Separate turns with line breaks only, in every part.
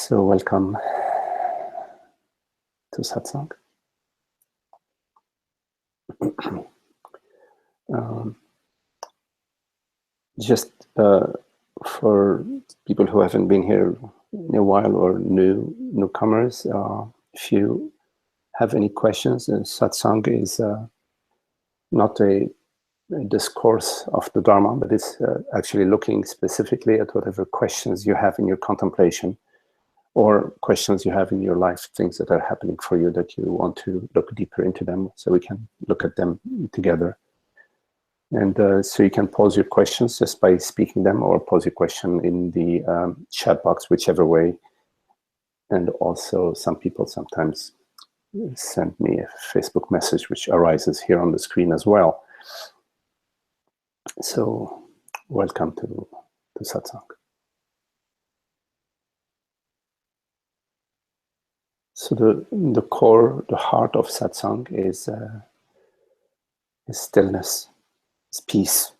So welcome to satsang. Just for people who haven't been here in a while or newcomers, if you have any questions, satsang is not a discourse of the Dharma, but it's actually looking specifically at whatever questions you have in your contemplation or questions you have in your life, things that are happening for you that you want to look deeper into them, so we can look at them together. And so you can pose your questions just by speaking them, or pose your question in the chat box, whichever way. And also some people sometimes send me a Facebook message, which arises here on the screen as well. So welcome to satsang. So the core, the heart of satsang is stillness, is peace.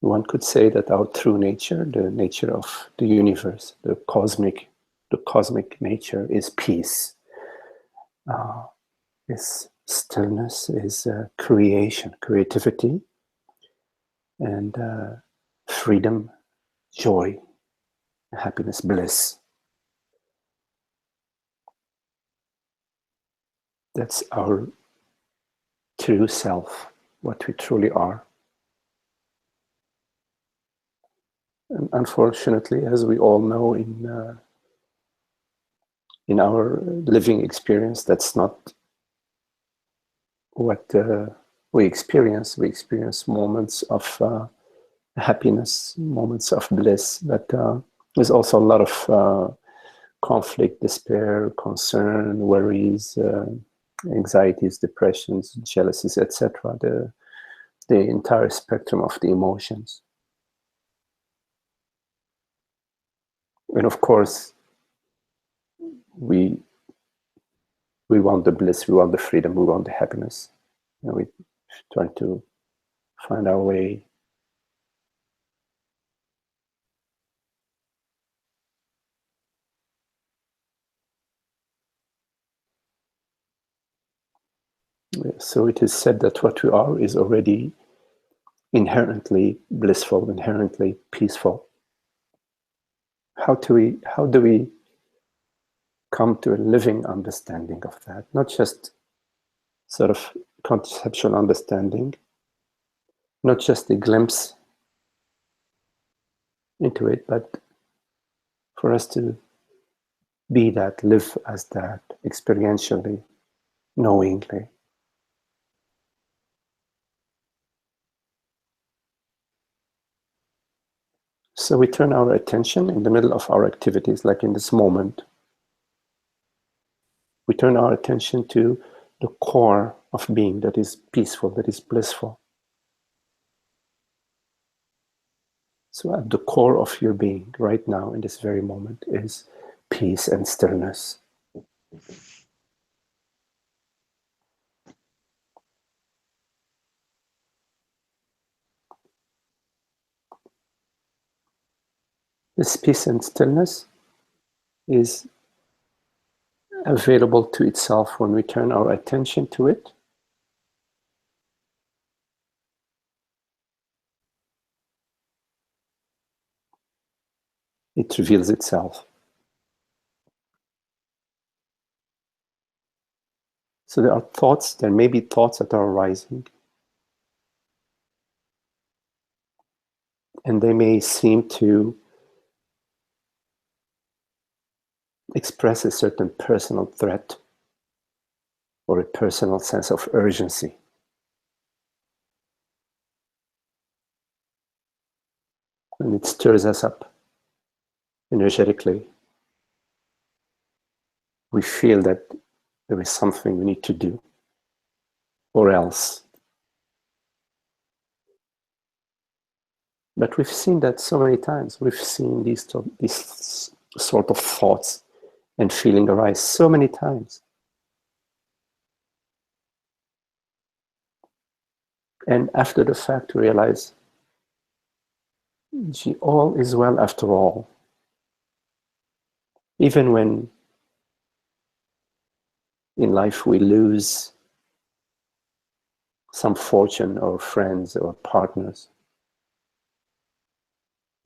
One could say that our true nature, the nature of the universe, the cosmic nature is peace. Is stillness, is creativity, and freedom, joy, happiness, bliss. That's our true self, what we truly are. And unfortunately, as we all know in our living experience, that's not what we experience. We experience moments of happiness, moments of bliss, but there's also a lot of conflict, despair, concern, worries, anxieties, depressions, jealousies, etc. The entire spectrum of the emotions. And of course, we want the bliss, we want the freedom, we want the happiness. And we try to find our way. So it is said that what we are is already inherently blissful, inherently peaceful. How do we come to a living understanding of that? Not just sort of conceptual understanding, not just a glimpse into it, but for us to be that, live as that, experientially, knowingly. So we turn our attention in the middle of our activities, like in this moment. We turn our attention to the core of being that is peaceful, that is blissful. So at the core of your being right now in this very moment is peace and stillness. This peace and stillness is available to itself when we turn our attention to it. It reveals itself. So there are thoughts, there may be thoughts that are arising, and they may seem to express a certain personal threat or a personal sense of urgency. And it stirs us up energetically. We feel that there is something we need to do, or else. But we've seen that so many times. We've seen these sort of thoughts and feeling arise so many times. And after the fact, we realize, gee, all is well after all. Even when in life we lose some fortune or friends or partners,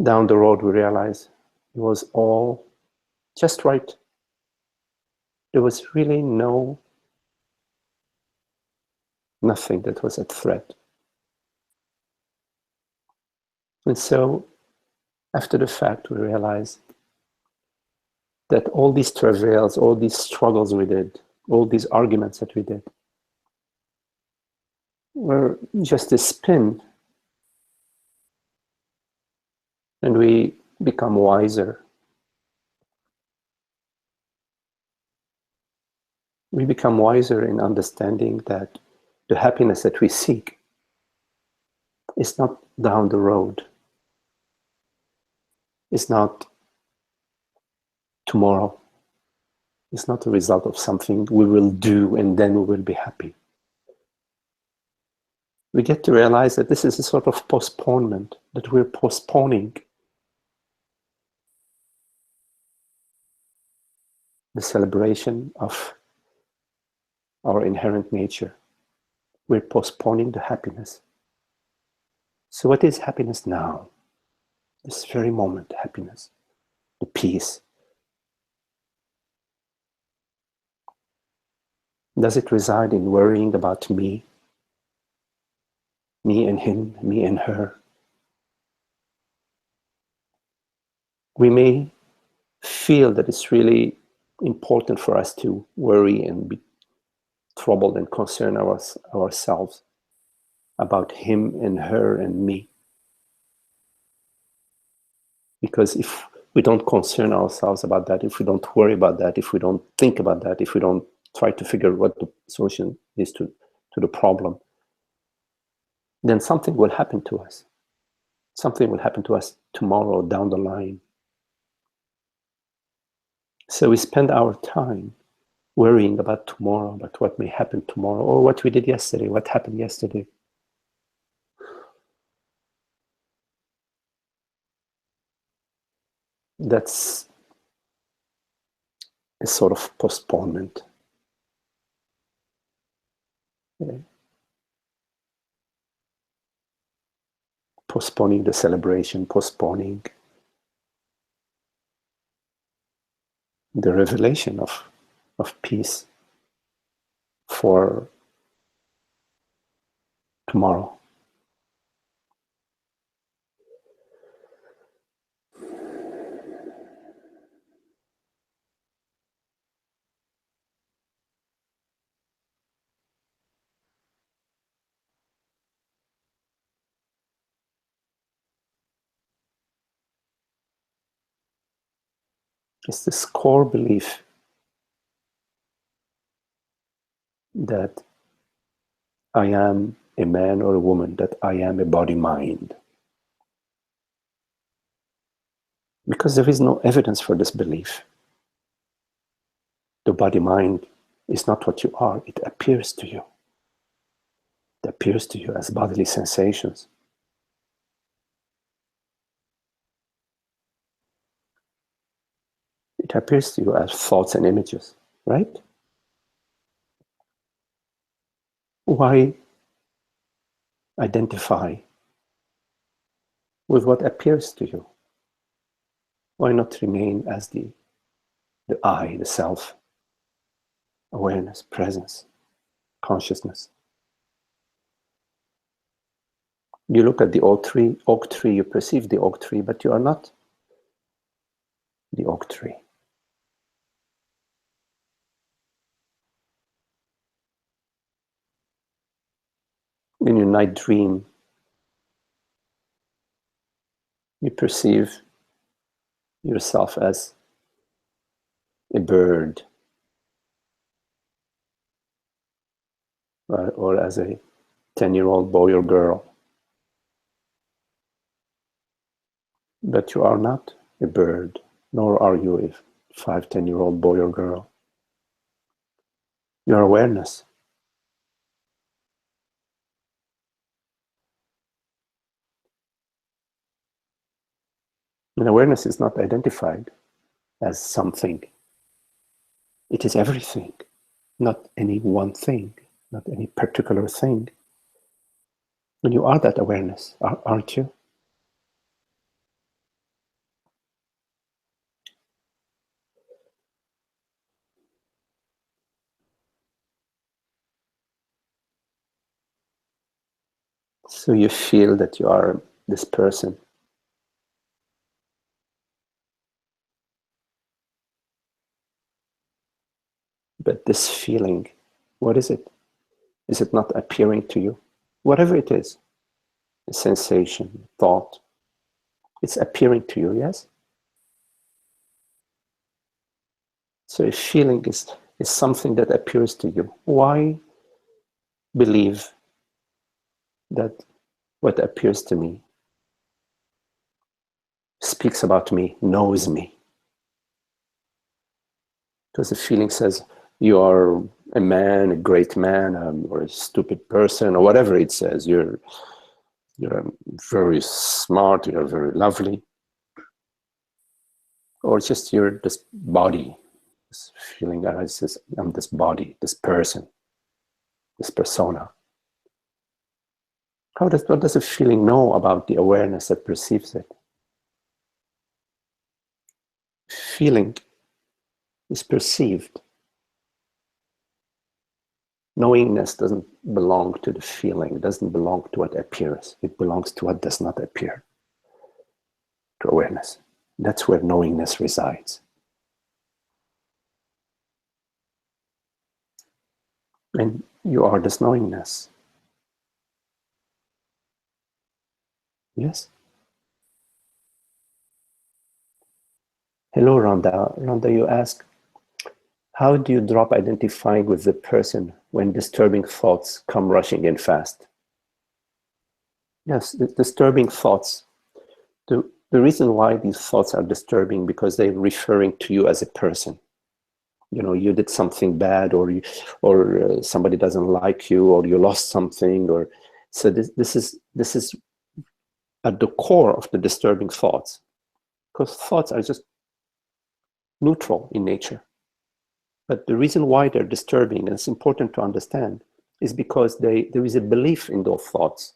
down the road we realize it was all just right. There was really nothing that was at threat. And so after the fact we realize that all these travails, all these struggles we did, all these arguments that we did were just a spin, and we become wiser. We become wiser in understanding that the happiness that we seek is not down the road. It's not tomorrow. It's not a result of something we will do and then we will be happy. We get to realize that this is a sort of postponement, that we're postponing the celebration of our inherent nature. We're postponing the happiness. So what is happiness now? This very moment, happiness, the peace. Does it reside in worrying about me and him, me and her? We may feel that it's really important for us to worry and be troubled and concern ourselves about him and her and me. Because if we don't concern ourselves about that, if we don't worry about that, if we don't think about that, if we don't try to figure what the solution is to the problem, then something will happen to us. Something will happen to us tomorrow down the line. So we spend our time worrying about tomorrow, about what may happen tomorrow, or what we did yesterday, what happened yesterday. That's a sort of postponement. Postponing the celebration, postponing the revelation of peace for tomorrow. It's this core belief that I am a man or a woman, that I am a body-mind. Because there is no evidence for this belief. The body-mind is not what you are, it appears to you. It appears to you as bodily sensations. It appears to you as thoughts and images, right? Why identify with what appears to you? Why not remain as the I, the self, awareness, presence, consciousness? You look at the oak tree, you perceive the oak tree, but you are not the oak tree. In your night dream, you perceive yourself as a bird, or as a 10-year-old boy or girl. But you are not a bird, nor are you a 5, 10-year-old boy or girl. Your awareness. And awareness is not identified as something. It is everything, not any one thing, not any particular thing. And you are that awareness, aren't you? So you feel that you are this person. But this feeling, what is it? Is it not appearing to you? Whatever it is, a sensation, thought, it's appearing to you, yes? So a feeling is something that appears to you. Why believe that what appears to me speaks about me, knows me? Because the feeling says, you are a man, a great man, or a stupid person, or whatever it says. You're very smart, you're very lovely. Or just you're this body, this feeling that I'm this body, this person, this persona. What does a feeling know about the awareness that perceives it? Feeling is perceived. Knowingness doesn't belong to the feeling, it doesn't belong to what appears. It belongs to what does not appear, to awareness. That's where knowingness resides. And you are this knowingness. Yes? Hello, Rhonda. Rhonda, you ask, how do you drop identifying with the person when disturbing thoughts come rushing in fast? Yes, the disturbing thoughts. The reason why these thoughts are disturbing, because they're referring to you as a person. You know, you did something bad, or somebody doesn't like you, or you lost something, or so this is at the core of the disturbing thoughts, because thoughts are just neutral in nature. But the reason why they're disturbing, and it's important to understand, is because there is a belief in those thoughts.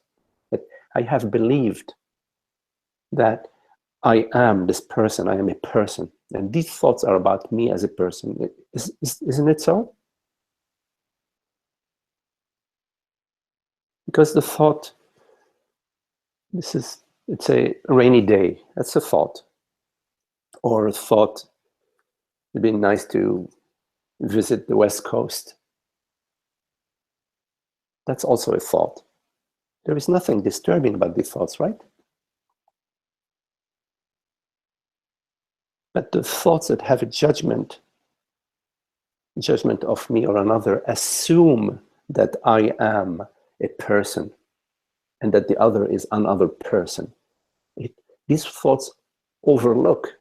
That I have believed that I am this person, I am a person. And these thoughts are about me as a person. Isn't it so? Because the thought, it's a rainy day, that's a thought. Or a thought, it'd be nice to visit the West Coast. That's also a thought. There is nothing disturbing about these thoughts, right? But the thoughts that have a judgment of me or another, assume that I am a person and that the other is another person. These thoughts overlook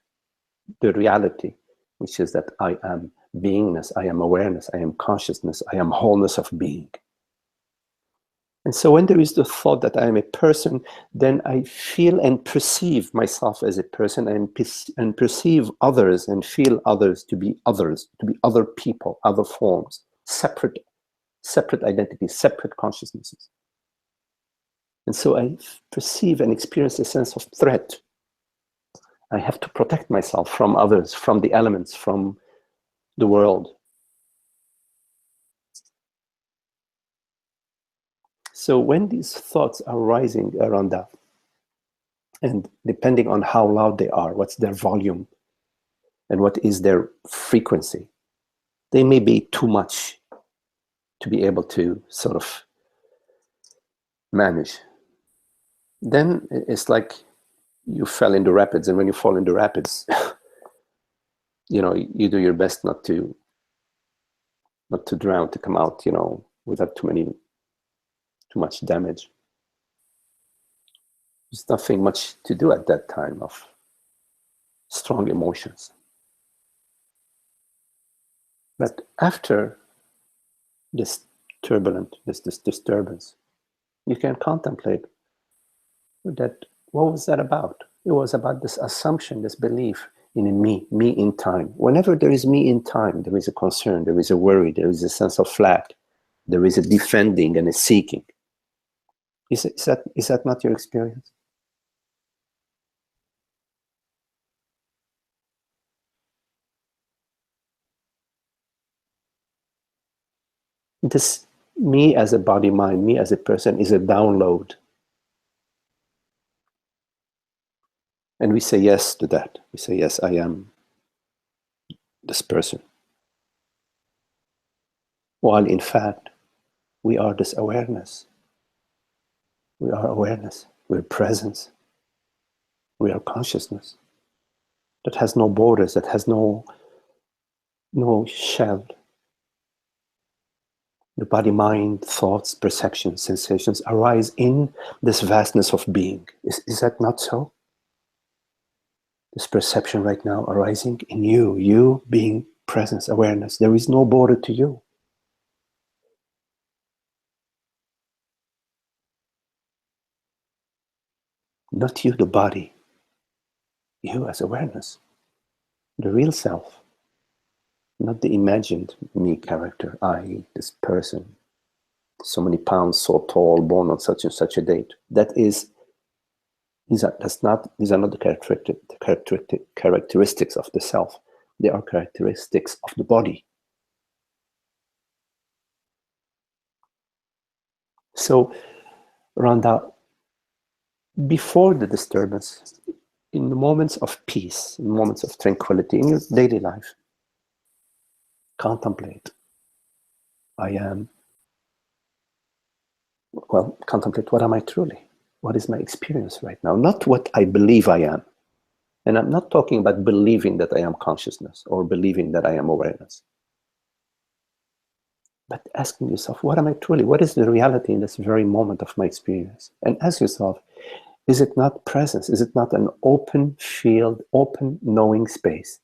the reality, which is that I am beingness, I am awareness, I am consciousness, I am wholeness of being. And so when there is the thought that I am a person, then I feel and perceive myself as a person, and perceive others and feel others, to be other people, other forms, separate identities, separate consciousnesses. And so I perceive and experience a sense of threat. I have to protect myself from others, from the elements, from the world. So when these thoughts are rising around that, and depending on how loud they are, what's their volume, and what is their frequency, they may be too much to be able to sort of manage. Then it's like you fell in the rapids, and when you fall in the rapids, you do your best not to drown, to come out, without too much damage. There's nothing much to do at that time of strong emotions. But after this disturbance, you can contemplate that, what was that about? It was about this assumption, this belief in a me in time. Whenever there is me in time, there is a concern, there is a worry, there is a sense of lack, there is a defending and a seeking. Is that not your experience? This me as a body mind, me as a person is a download. And we say yes to that. We say, yes, I am this person. While in fact, we are this awareness. We are awareness. We're presence. We are consciousness. That has no borders, that has no shell. The body, mind, thoughts, perceptions, sensations arise in this vastness of being. Is that not so? This perception right now arising in you being presence, awareness. There is no border to you. Not you, the body. You as awareness. The real self. Not the imagined me character, I, this person, so many pounds, so tall, born on such and such a date. These are not the characteristics of the self. They are characteristics of the body. So, Rhonda, before the disturbance, in the moments of peace, in moments of tranquility, in your daily life, contemplate. Contemplate, what am I truly? What is my experience right now? Not what I believe I am. And I'm not talking about believing that I am consciousness or believing that I am awareness. But asking yourself, what am I truly? What is the reality in this very moment of my experience? And ask yourself, is it not presence? Is it not an open field, open knowing space?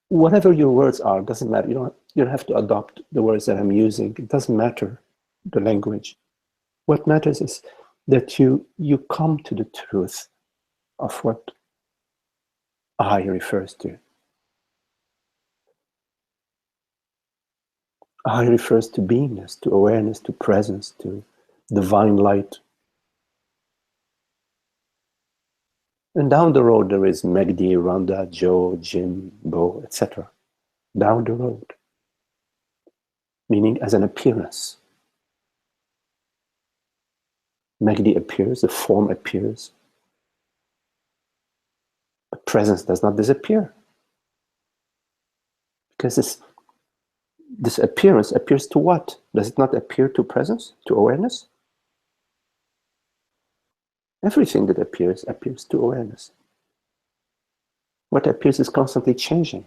Whatever your words are, doesn't matter. You don't have to adopt the words that I'm using. It doesn't matter the language. What matters is that you come to the truth of what I refers to. I refers to beingness, to awareness, to presence, to divine light. And down the road there is Megdi, Rhonda, Joe, Jim, Bo, etc. Down the road. Meaning as an appearance. Megdi appears, the form appears. But presence does not disappear. Because this appearance appears to what? Does it not appear to presence, to awareness? Everything that appears to awareness. What appears is constantly changing.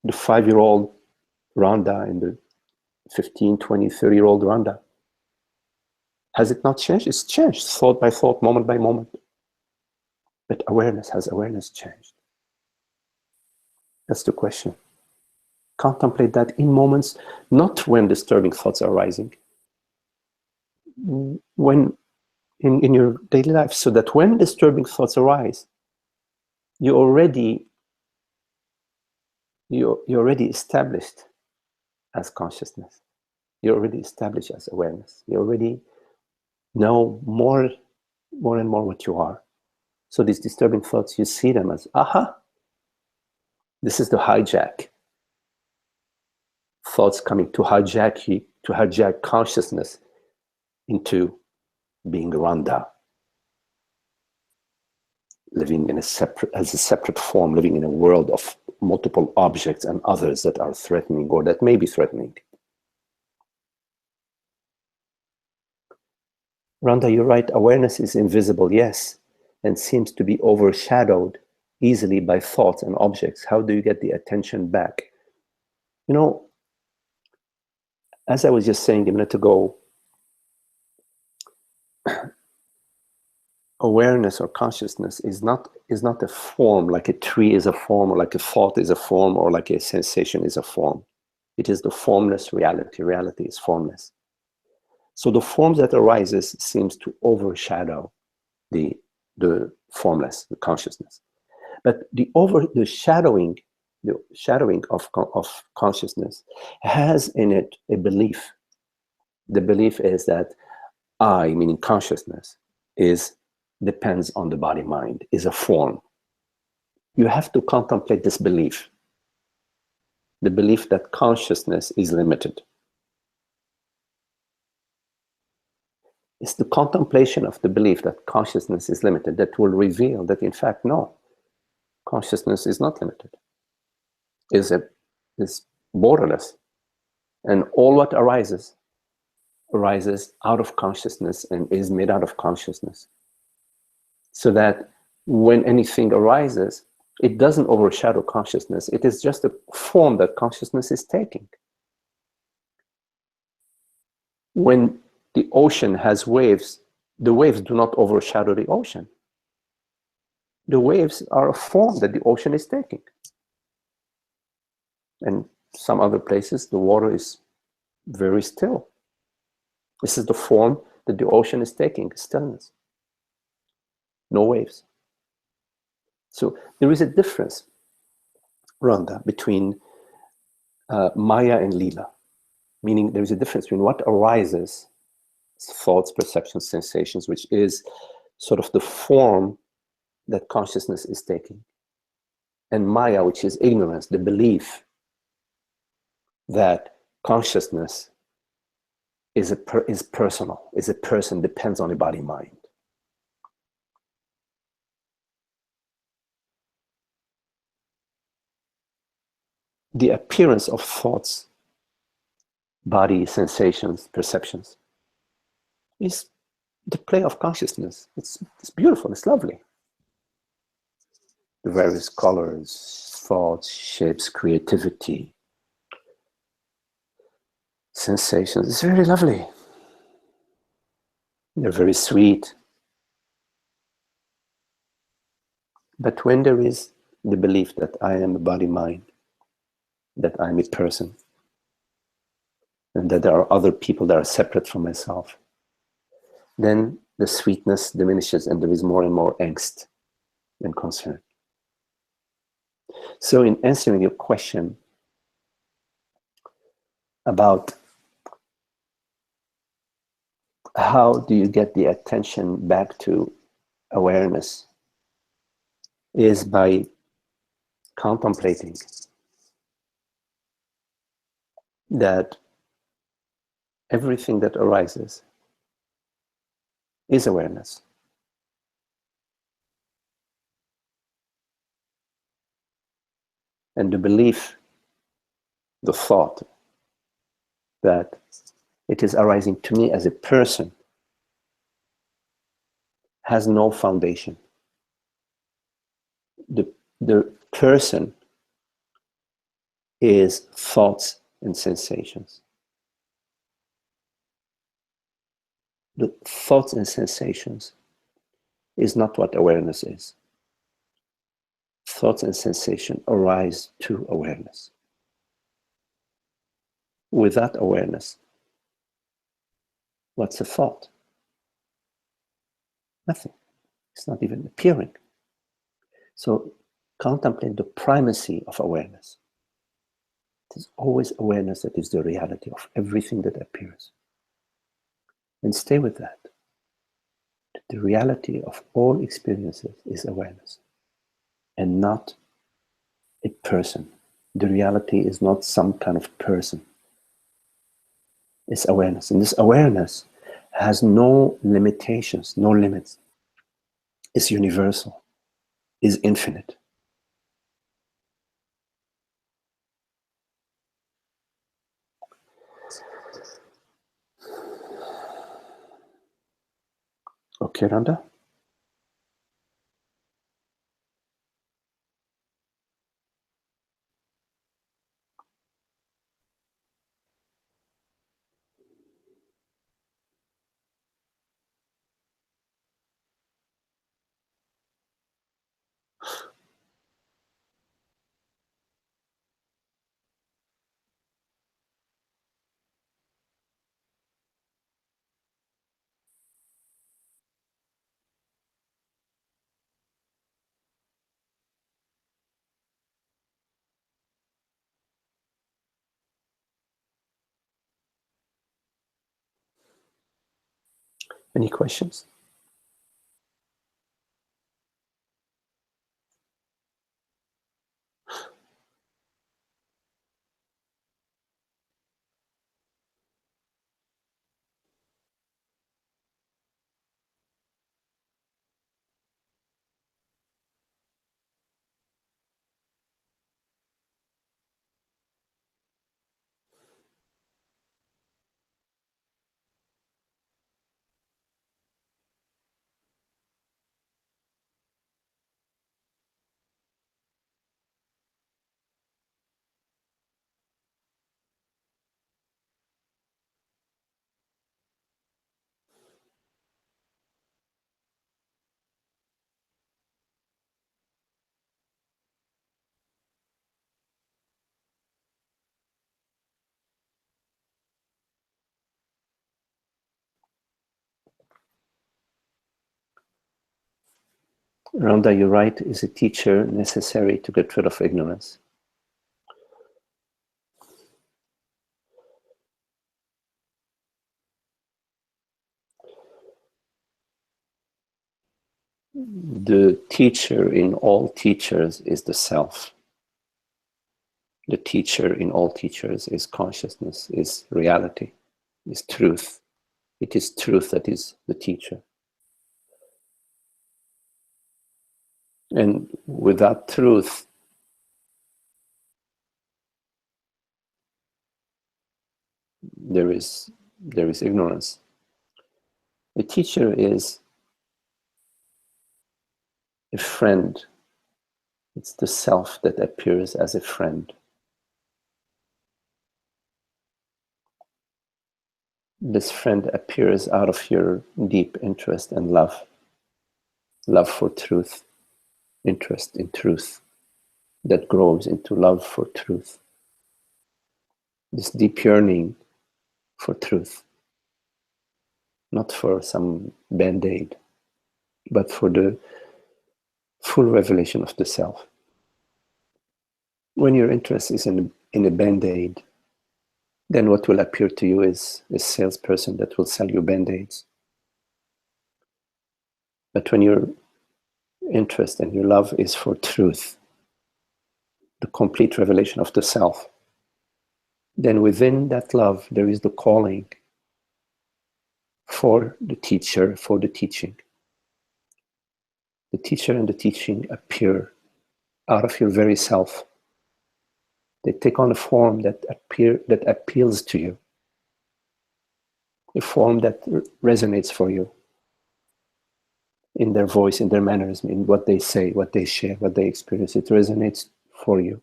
The 5-year-old Rhonda and the 15, 20, 30-year-old Rhonda. Has it not changed? It's changed, thought by thought, moment by moment. But has awareness changed? That's the question. Contemplate that in moments, not when disturbing thoughts are arising, when in your daily life, so that when disturbing thoughts arise, you're already established as consciousness. You're already established as awareness. You already know more and more what you are. So these disturbing thoughts, you see them as, aha, this is the hijack. Thoughts coming to hijack you, to hijack consciousness into being Rhonda, living as a separate form, living in a world of multiple objects and others that are threatening or that may be threatening. Rhonda, you're right, awareness is invisible, yes, and seems to be overshadowed easily by thoughts and objects. How do you get the attention back? You know, as I was just saying a minute ago, awareness or consciousness is not a form, like a tree is a form, or like a thought is a form, or like a sensation is a form. It is the formless reality. Reality is formless. So the form that arises seems to overshadow the formless, the consciousness. But the shadowing of consciousness has in it a belief. The belief is that I, meaning consciousness, depends on the body-mind, is a form. You have to contemplate this belief, the belief that consciousness is limited. It's the contemplation of the belief that consciousness is limited that will reveal that, in fact, no, consciousness is not limited. Is borderless. And all what arises out of consciousness and is made out of consciousness. So that when anything arises, it doesn't overshadow consciousness. It is just a form that consciousness is taking. When the ocean has waves, the waves do not overshadow the ocean. The waves are a form that the ocean is taking. And some other places, the water is very still. This is the form that the ocean is taking, stillness. No waves. So there is a difference, Rhonda, between Maya and Lila. Meaning there is a difference between what arises, thoughts, perceptions, sensations, which is sort of the form that consciousness is taking. And Maya, which is ignorance, the belief that consciousness is personal, is a person, depends on the body-mind. The appearance of thoughts, body, sensations, perceptions, is the play of consciousness. It's beautiful, it's lovely. The various colors, thoughts, shapes, creativity, sensations, it's very lovely. They're very sweet. But when there is the belief that I am a body-mind, that I'm a person, and that there are other people that are separate from myself, then the sweetness diminishes and there is more and more angst and concern. So in answering your question about how do you get the attention back to awareness, is by contemplating that everything that arises is awareness. And the belief, the thought that it is arising to me as a person has no foundation. The person is thoughts and sensations. The thoughts and sensations is not what awareness is. Thoughts and sensation arise to awareness. Without awareness, what's a thought? Nothing. It's not even appearing. So contemplate the primacy of awareness. It is always awareness that is the reality of everything that appears. And stay with that. The reality of all experiences is awareness, and not a person. The reality is not some kind of person. It's awareness. And this awareness has no limitations, no limits. It's universal, is infinite. Okay, Rhonda? Any questions? Rhonda, you're right. Is a teacher necessary to get rid of ignorance? The teacher in all teachers is the self. The teacher in all teachers is consciousness, is reality, is truth. It is truth that is the teacher. And without truth, there is ignorance. The teacher is a friend. It's the self that appears as a friend. This friend appears out of your deep interest and love for truth, interest in truth, that grows into love for truth. This deep yearning for truth, not for some band-aid, but for the full revelation of the self. When your interest is in a band-aid, then what will appear to you is a salesperson that will sell you band-aids. But when your interest and your love is for truth, the complete revelation of the self, then within that love there is the calling for the teacher, for the teaching. The teacher and the teaching appear out of your very self. They take on a form that appeals to you, a form that resonates for you in their voice, in their mannerism, in what they say, what they share, what they experience. It resonates for you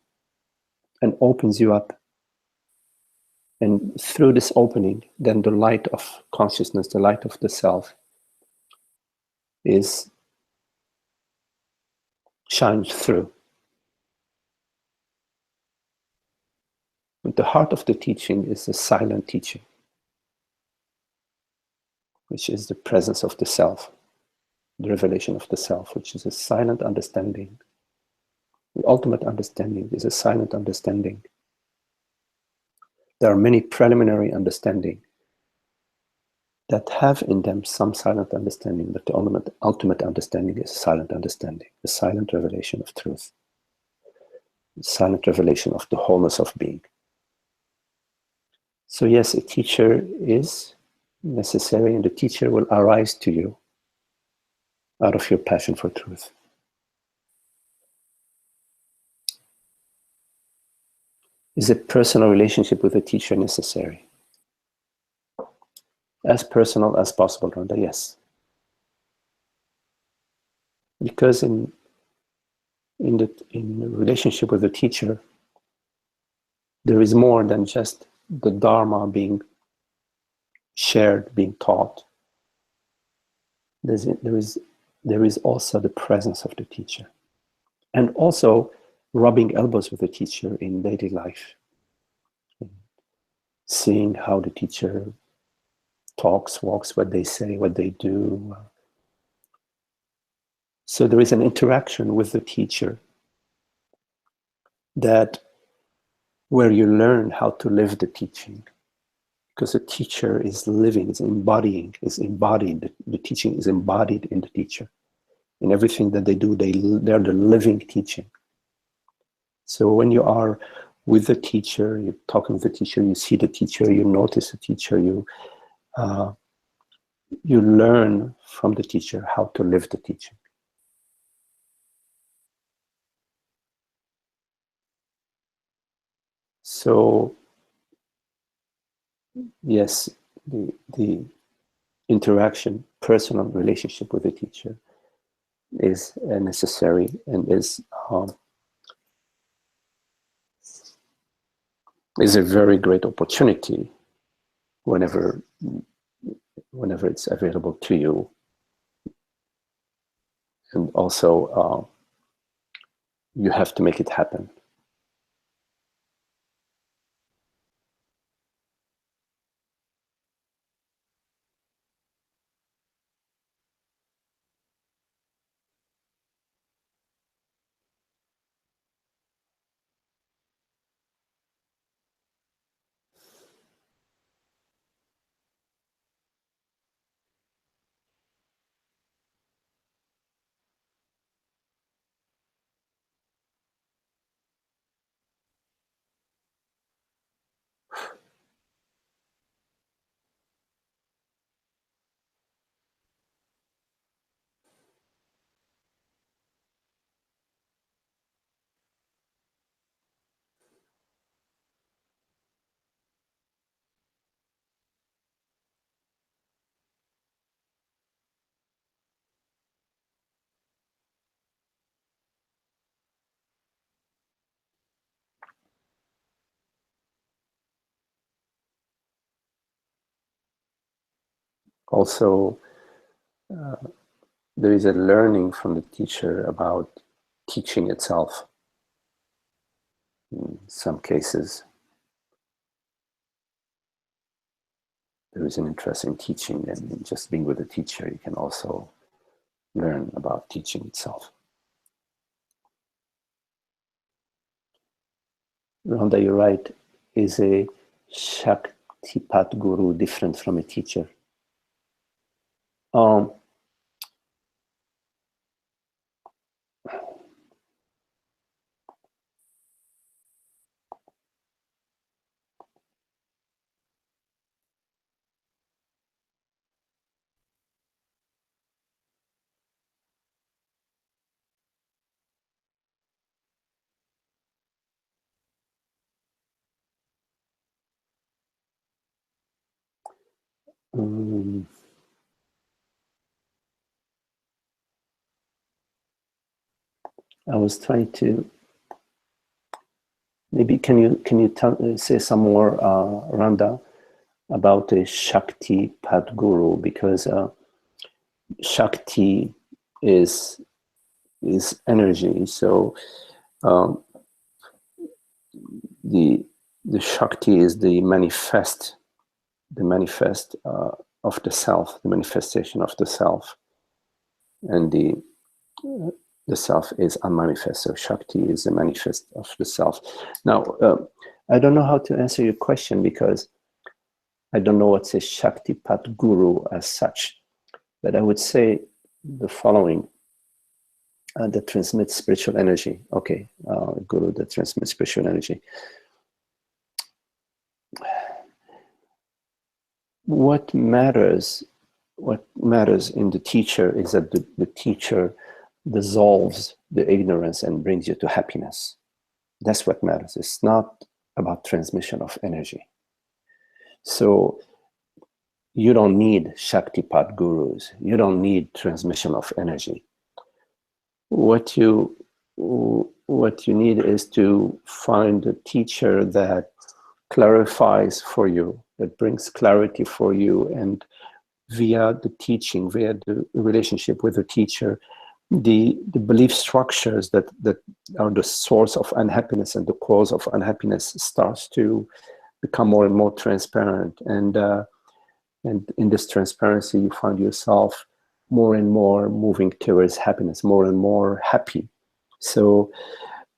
and opens you up. And through this opening, then the light of consciousness, the light of the self, shines through. But the heart of the teaching is the silent teaching, which is the presence of the self, the revelation of the self, which is a silent understanding. The ultimate understanding is a silent understanding. There are many preliminary understanding that have in them some silent understanding, but the ultimate understanding is a silent understanding, the silent revelation of truth, the silent revelation of the wholeness of being. So yes, a teacher is necessary, and the teacher will arise to you out of your passion for truth. Is a personal relationship with a teacher necessary? As personal as possible, Rhonda, yes. Because in relationship with the teacher, there is more than just the Dharma being shared, being taught. There is also the presence of the teacher, and also rubbing elbows with the teacher in daily life, seeing how the teacher talks, walks, what they say, what they do. So there is an interaction with the teacher where you learn how to live the teaching. because the teacher is living, is embodying, is embodied. The teaching is embodied in the teacher. In everything that they do, they're the living teaching. So when you are with the teacher, you're talking with the teacher, you see the teacher, you notice the teacher, you learn from the teacher how to live the teaching. So yes, the interaction, personal relationship with the teacher is necessary and is a very great opportunity whenever it's available to you. And also, you have to make it happen. Also, there is a learning from the teacher about teaching itself. In some cases, there is an interest in teaching, and just being with the teacher, you can also learn about teaching itself. Rhonda, you're right. Is a Shakti Pat Guru different from a teacher? I was trying to. Maybe can you say some more, Rhonda, about the Shakti Pat Guru, because Shakti is energy. So the Shakti is the manifest of the self, the manifestation of the self, and the self is unmanifest. So Shakti is the manifest of the self. Now, I don't know how to answer your question because I don't know what's a Shakti Pat Guru as such, but I would say the following: that transmits spiritual energy. Okay, Guru that transmits spiritual energy. What matters in the teacher is that the teacher dissolves the ignorance and brings you to happiness. That's what matters. It's not about transmission of energy. So you don't need Shaktipat gurus. You don't need transmission of energy. What you need is to find a teacher that clarifies for you, that brings clarity for you, and via the teaching, via the relationship with the teacher, the belief structures that are the source of unhappiness and the cause of unhappiness starts to become more and more transparent. And in this transparency, you find yourself more and more moving towards happiness, more and more happy. So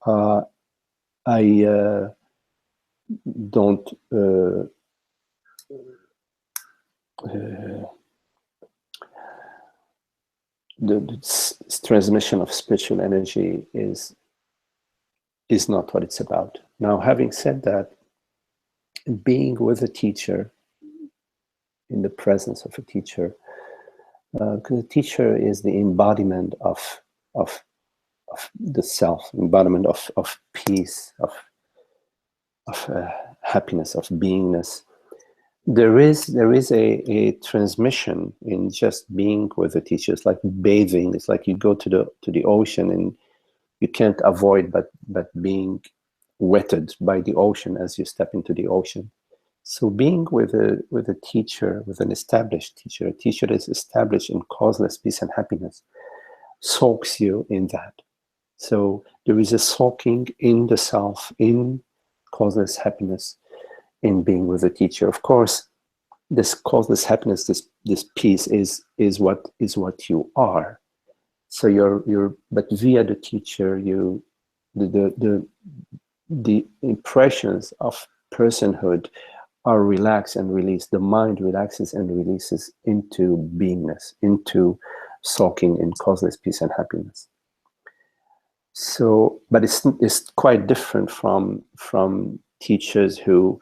I don't the transmission of spiritual energy is not what it's about. Now, having said that, being with a teacher, in the presence of a teacher, because a teacher is the embodiment of the self, embodiment of peace, of happiness, of beingness. There is a transmission in just being with the teacher. It's like bathing. It's like you go to the ocean and you can't avoid but being wetted by the ocean as you step into the ocean. So being with a teacher, with an established teacher, a teacher that is established in causeless peace and happiness, soaks you in that. So there is a soaking in the self, in causeless happiness, in being with a teacher. Of course, this causeless happiness, this peace is what you are. So you're but via the teacher, the impressions of personhood are relaxed and released. The mind relaxes and releases into beingness, into soaking in causeless peace and happiness. So, but it's quite different from teachers who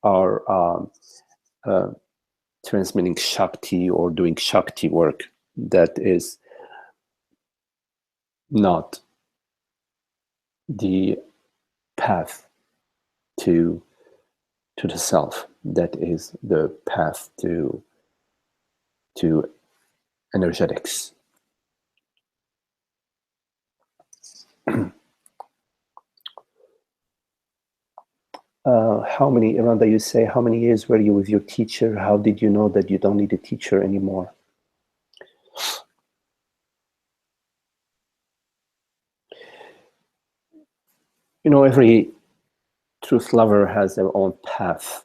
are transmitting Shakti or doing Shakti work. That is not the path to the self. That is the path to energetics. How many, Iranda, you say, how many years were you with your teacher? How did you know that you don't need a teacher anymore? You know, every truth lover has their own path.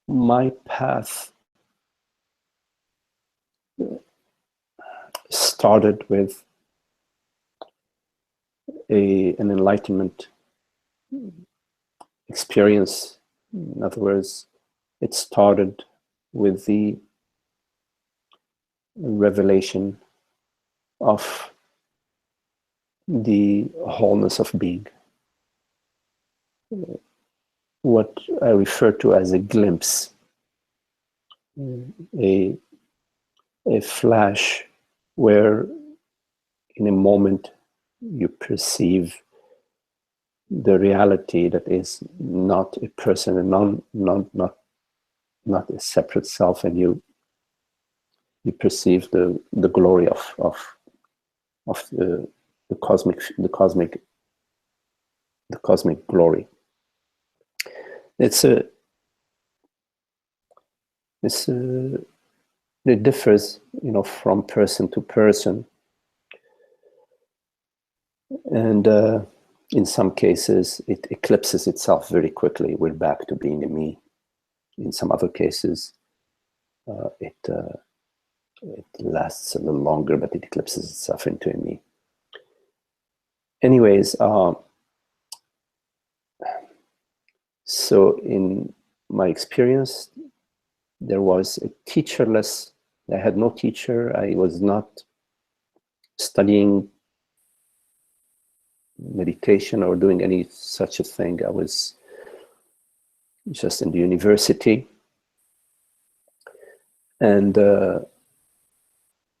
My path started with an enlightenment experience. In other words, it started with the revelation of the wholeness of being. What I refer to as a glimpse, a flash where in a moment you perceive the reality that is not a person and not a separate self, and you perceive the glory of the cosmic glory. It differs, you know, from person to person, and in some cases it eclipses itself very quickly. We're back to being a me. In some other cases, it lasts a little longer, but it eclipses itself into a me. Anyways, so in my experience, there was a teacherless. I had no teacher. I was not studying meditation or doing any such a thing. I was just in the university, and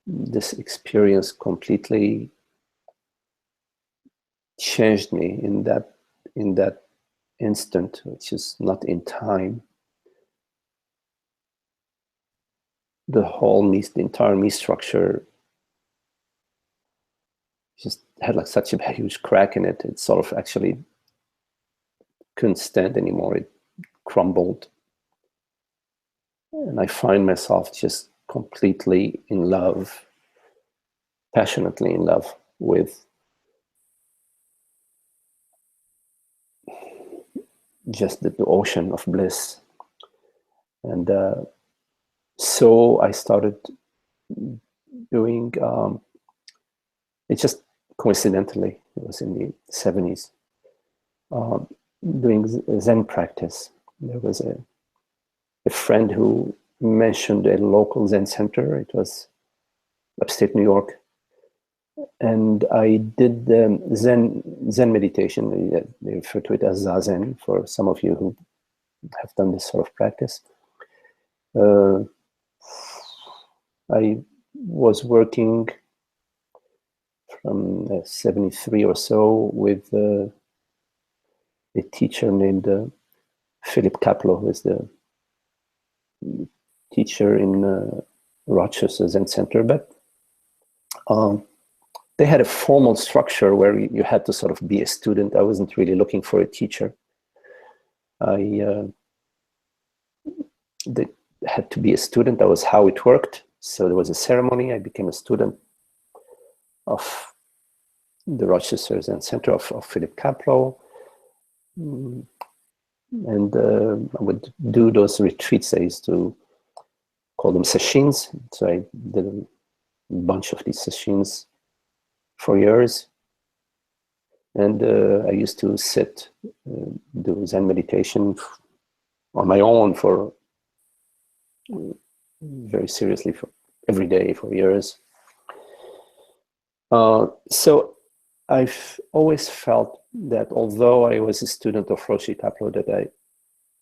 this experience completely changed me in that instant, which is not in time. The entire me structure just had like such a huge crack in it. It sort of actually couldn't stand anymore. It crumbled. And I find myself just completely in love, passionately in love with just the ocean of bliss. And so I started doing, it just coincidentally, it was in the 70s, doing Zen practice. there was a friend who mentioned a local Zen center. It was upstate New York. And I did Zen meditation. They refer to it as Zazen for some of you who have done this sort of practice. I was working from 73 or so with a teacher named Philip Kaplo, who is the teacher in Rochester Zen Center. But they had a formal structure where you had to sort of be a student. I wasn't really looking for a teacher. I had to be a student. That was how it worked. So there was a ceremony. I became a student of the Rochester Zen Center of Philip Kaplo. And I would do those retreats. I used to call them sessions. So I did a bunch of these sessions for years. And I used to sit, do Zen meditation on my own for very seriously for every day for years. So I've always felt that although I was a student of Roshi Kaplo,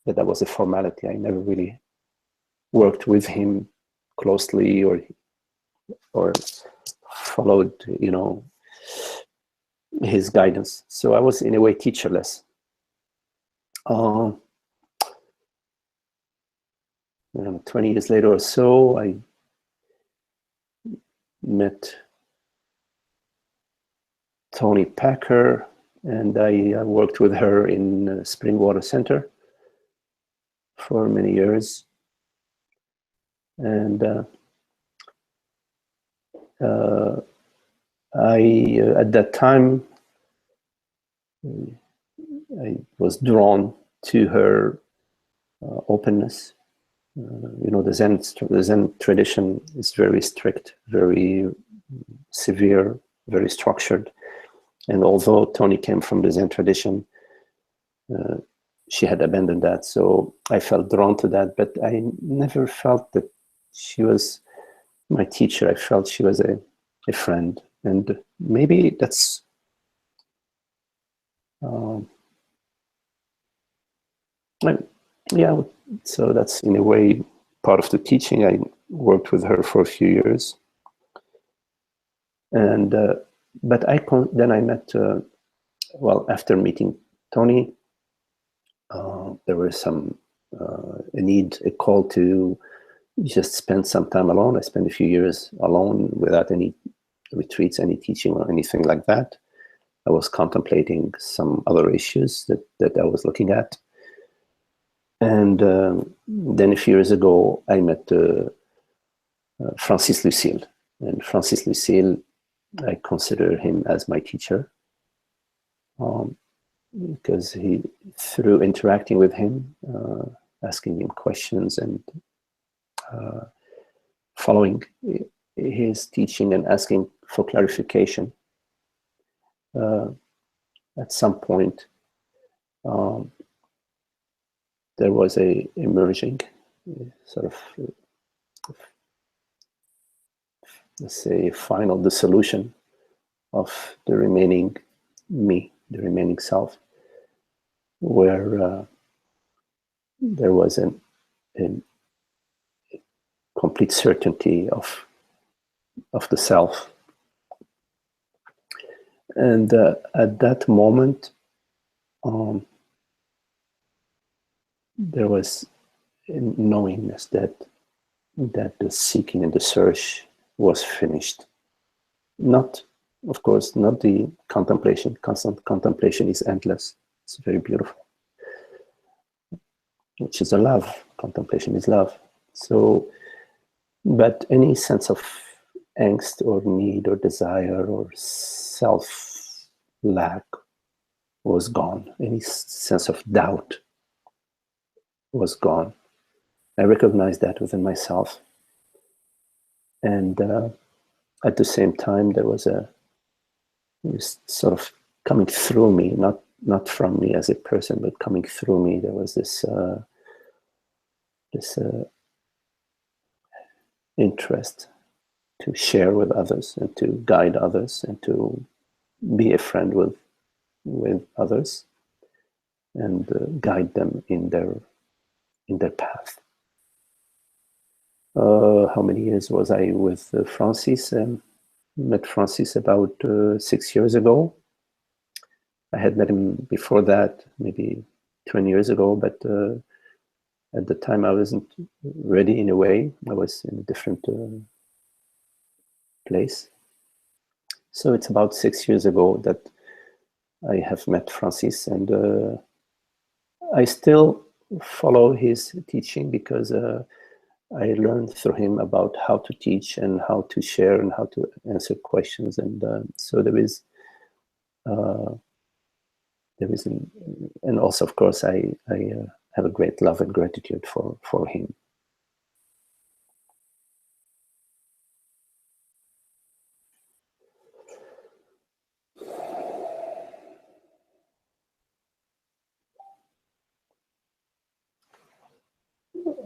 that was a formality. I never really worked with him closely or followed, his guidance. So I was in a way teacherless. 20 years later or so, I met Toni Packer, and I worked with her in Springwater Center for many years. And at that time, I was drawn to her openness. The Zen tradition is very strict, very severe, very structured. And although Toni came from the Zen tradition, she had abandoned that. So I felt drawn to that, but I never felt that she was my teacher. I felt she was a friend. And maybe that's so that's in a way part of the teaching. I worked with her for a few years. And but then I met, after meeting Toni, there was a call to just spend some time alone. I spent a few years alone without any retreats, any teaching or anything like that. I was contemplating some other issues that I was looking at. And then a few years ago, I met Francis Lucille. And Francis Lucille, I consider him as my teacher, because through interacting with him, asking him questions and following his teaching and asking for clarification, at some point, there was a emerging sort of, let's say, final dissolution of the remaining me, the remaining self, where there was a complete certainty of the self. And at that moment, there was a knowingness that the seeking and the search was finished. Not, of course, not the contemplation. Constant contemplation is endless. It's very beautiful, which is a love. Contemplation is love. So, but any sense of angst or need or desire or self-lack was gone. Any sense of doubt was gone. I recognized that within myself. And at the same time, there was this sort of coming through me, not not from me as a person, but coming through me. There was this interest to share with others and to guide others and to be a friend with others and guide them in their path. How many years was I with Francis? Met Francis about 6 years ago. I had met him before that, maybe 20 years ago, but at the time I wasn't ready in a way. I was in a different place. So it's about 6 years ago that I have met Francis, and I still follow his teaching because I learned through him about how to teach and how to share and how to answer questions. And so there is, and also, of course, I have a great love and gratitude for him.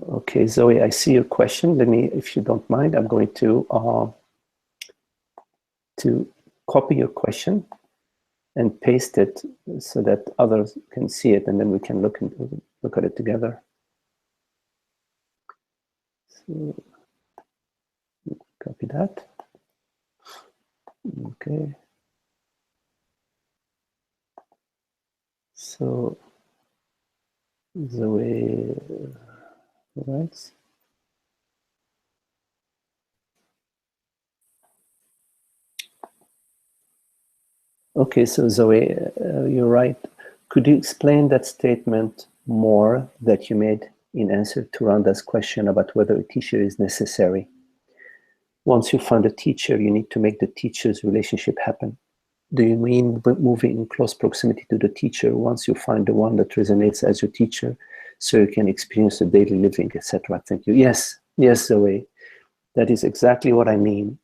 Okay, Zoe, I see your question. Let me, if you don't mind, I'm going to copy your question and paste it so that others can see it, and then we can look at it together. So, copy that. Okay. So, Zoe writes. Okay, so Zoe, you're right. Could you explain that statement more that you made in answer to Rhonda's question about whether a teacher is necessary? Once you find a teacher, you need to make the teacher's relationship happen. Do you mean moving in close proximity to the teacher once you find the one that resonates as your teacher, so you can experience the daily living, etc.? Thank you. Yes, yes, Zoe, that is exactly what I mean.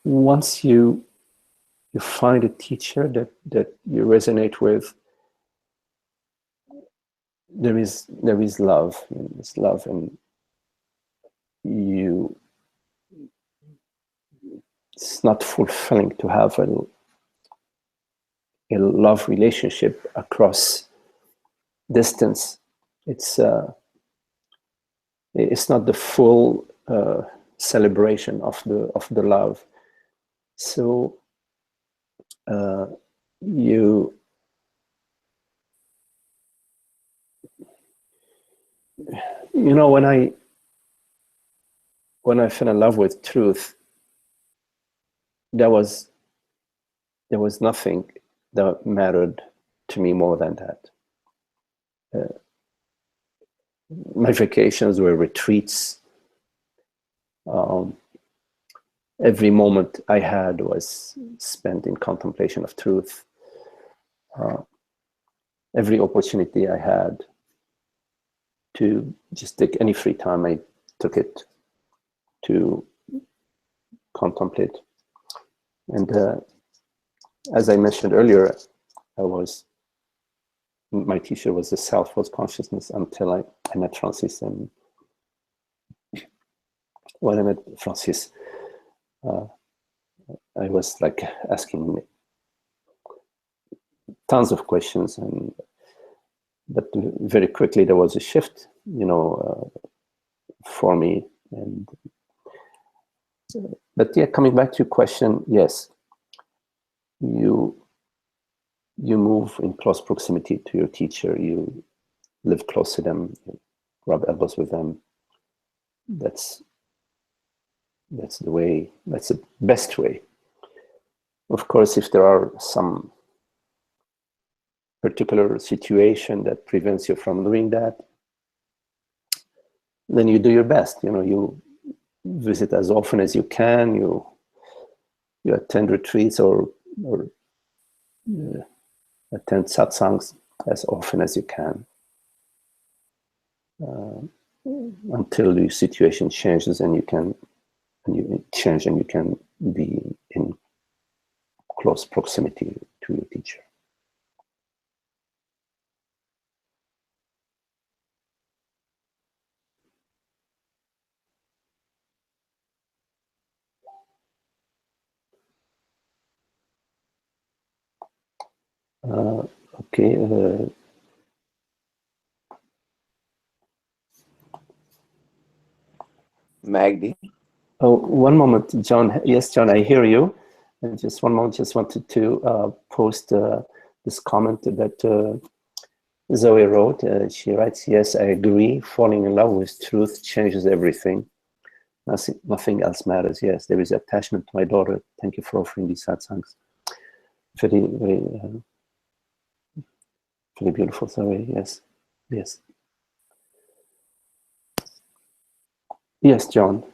Once you find a teacher that you resonate with, there is love. It's love, and it's not fulfilling to have a love relationship across distance. It's not the full celebration of the love. So you know, when I fell in love with truth, there was nothing that mattered to me more than that. My vacations were retreats. Every moment I had was spent in contemplation of truth. Every opportunity I had to just take any free time, I took it to contemplate. And as I mentioned earlier, my teacher was the self, was consciousness, until I met Francis. And when I met Francis, I was like asking tons of questions, but very quickly there was a shift, you know, for me. And but yeah, coming back to your question, yes, you move in close proximity to your teacher, you live close to them, you rub elbows with them. That's the way, that's the best way. Of course, if there are some particular situation that prevents you from doing that, then you do your best. You know, you visit as often as you can, you attend retreats or attend satsangs as often as you can, until the situation changes and you can be in close proximity to your teacher. Okay.
Magdi.
Oh, one moment, John. Yes, John, I hear you. And just one moment, just wanted to post this comment that Zoe wrote. She writes, yes, I agree. Falling in love with truth changes everything. Nothing else matters. Yes, there is attachment to my daughter. Thank you for offering these satsangs. Very, very beautiful, Zoe. Yes, yes. Yes, John.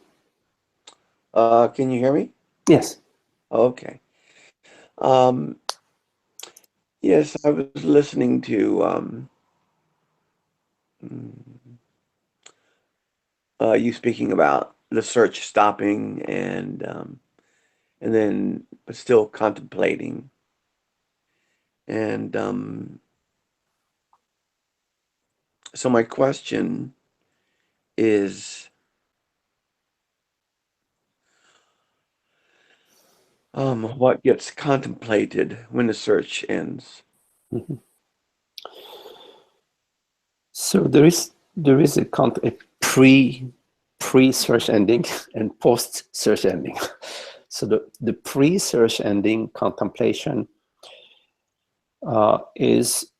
Can you hear me?
Yes.
Okay. Yes, I was listening to you speaking about the search stopping and then but still contemplating. And so my question is, what gets contemplated when the search ends?
Mm-hmm. So there is a pre-search ending and post-search ending. So the pre-search ending contemplation is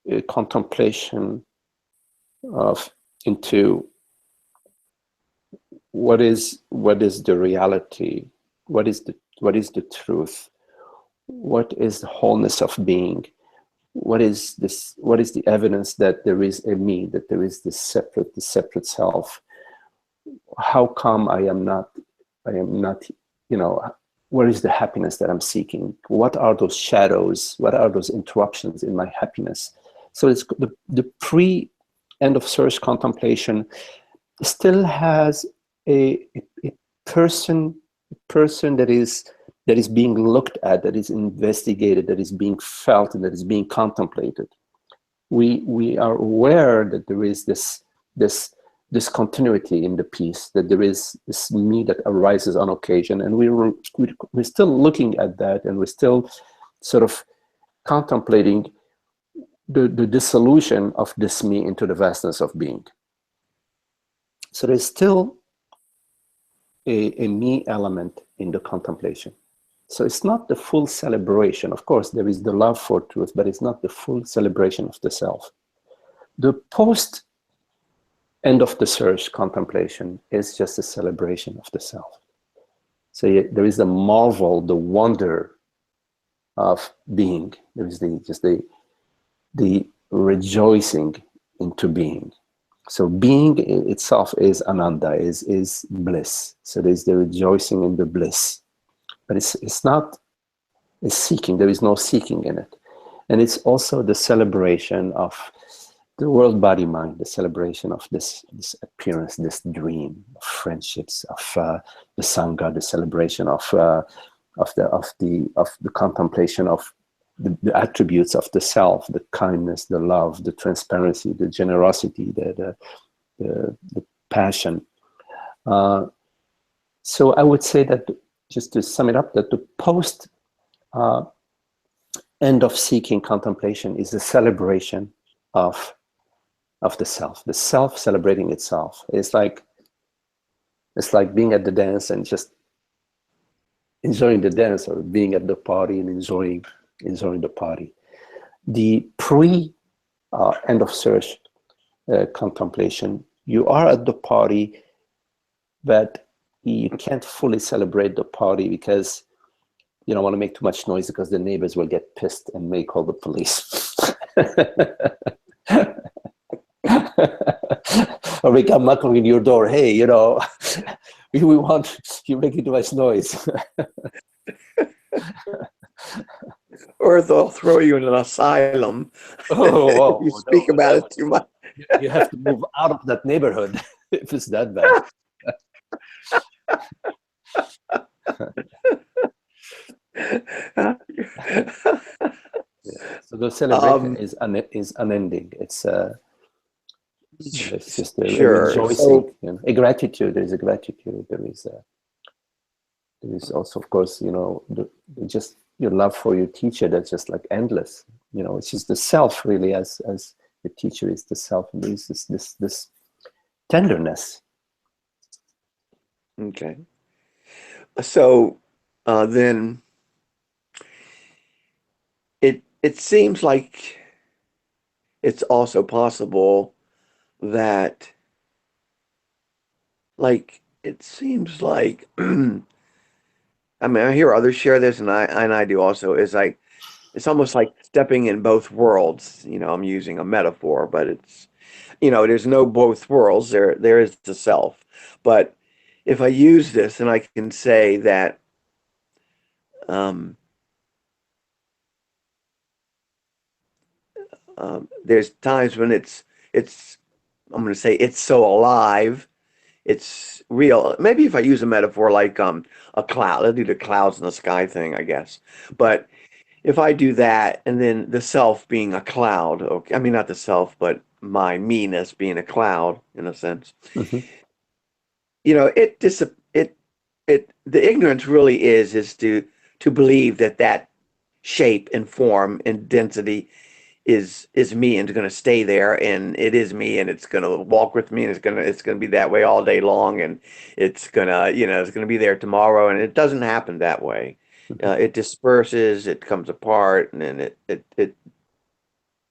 a contemplation of into what is the reality, what is the truth, what is the wholeness of being, what is the evidence that there is a me, that there is the separate self. How come I am not, where is the happiness that I'm seeking? What are those shadows? What are those interruptions in my happiness? So it's the pre-end of search contemplation still has a person that is being looked at, that is investigated, that is being felt, and that is being contemplated. We are aware that there is this continuity in the piece, that there is this me that arises on occasion, and we're still looking at that, and we're still sort of contemplating the dissolution of this me into the vastness of being. So there's still a me element in the contemplation. So it's not the full celebration. Of course, there is the love for truth, but it's not the full celebration of the self. The post end of the search contemplation is just a celebration of the self. So there is the marvel, the wonder of being. There is the rejoicing into being. So being itself is ananda, is bliss. So there's the rejoicing in the bliss. But it's not a seeking. There is no seeking in it. And it's also the celebration of the world, body, mind, the celebration of this appearance, this dream of friendships, of the sangha, the celebration of the contemplation of the attributes of the self, the kindness, the love, the transparency, the generosity, the passion. So I would say that, just to sum it up, that the post end of seeking contemplation is a celebration of the self celebrating itself. It's like being at the dance and just enjoying the dance, or being at the party and enjoying the party. The pre end of search contemplation, you are at the party, but you can't fully celebrate the party because you don't want to make too much noise, because the neighbors will get pissed and may call the police. Or they come knocking on your door. Hey, we want you making too much noise.
Or they'll throw you in an asylum.
Oh,
if you speak about it too much.
You have to move out of that neighborhood if it's that bad. Yeah. So the celebration
um,
is unending. It's just a
sure.
rejoicing,
So,
a gratitude. There is a gratitude. There is also, of course, just your love for your teacher. That's just like endless. It's just the self, really, as the teacher is the self. And there's this tenderness.
okay. So then it seems like it's also possible that, like, it seems like I mean, I hear others share this, and I do also. Is like it's almost like stepping in both worlds. I'm using a metaphor, but there's no both worlds. There is the self. But if I use this, and I can say that um, there's times when it's I'm going to say it's so alive, it's real. Maybe if I use a metaphor like a cloud, I'll do the clouds in the sky thing, I guess. But if I do that, and then the self being a cloud, okay, I mean not the self, but my me-ness being a cloud in a sense,
Mm-hmm,
it dis it the ignorance really is to believe that shape and form and density is me and it's going to stay there, and it is me, and it's going to walk with me, and it's going to be that way all day long, and it's going to be there tomorrow, and it doesn't happen that way.
mm-hmm,
It disperses, it comes apart, and then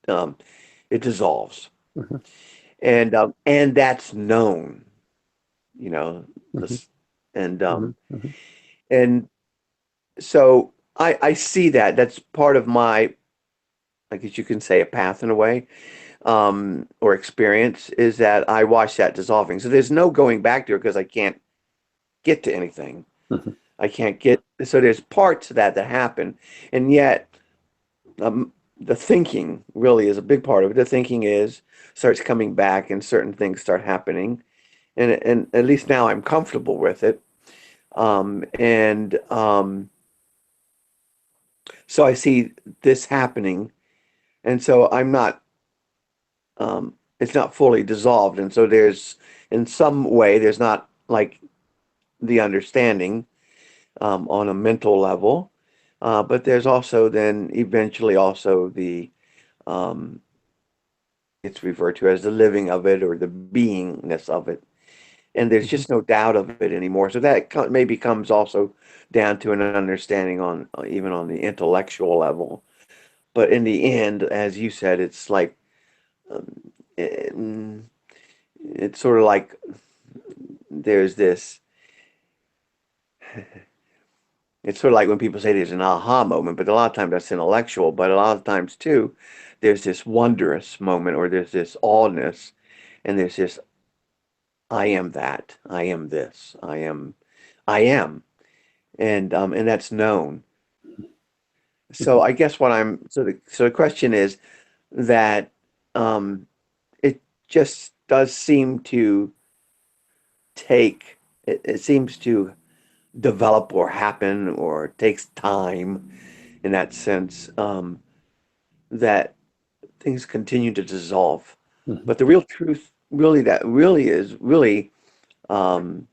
um it dissolves,
mm-hmm,
and that's known, you know
mm-hmm,
this and
mm-hmm,
and so I see that's part of my, I guess you can say, a path in a way, or experience, is that I watch that dissolving. So there's no going back there because I can't get to anything.
mm-hmm,
I can't get, so there's parts of that happen. And yet, the thinking really is a big part of it. The thinking starts coming back and certain things start happening. And at least now I'm comfortable with it. And so I see this happening. And so it's not fully dissolved. And so in some way, there's not like the understanding on a mental level, but there's also then eventually also um, it's referred to as the living of it or the beingness of it. And there's
mm-hmm,
just no doubt of it anymore. So that maybe comes also down to an understanding on even on the intellectual level. But in the end, as you said, it's like it, it's sort of like there's this. It's sort of like when people say there's an aha moment, but a lot of times that's intellectual. But a lot of times too, there's this wondrous moment, or there's this awness, and there's this I am that, I am this, I am, and that's known.
mm-hmm,
So I guess what I'm so the question is that it just does seem to it seems to develop or happen or takes time in that sense, that things continue to dissolve.
mm-hmm,
But the real truth, really, that really is um,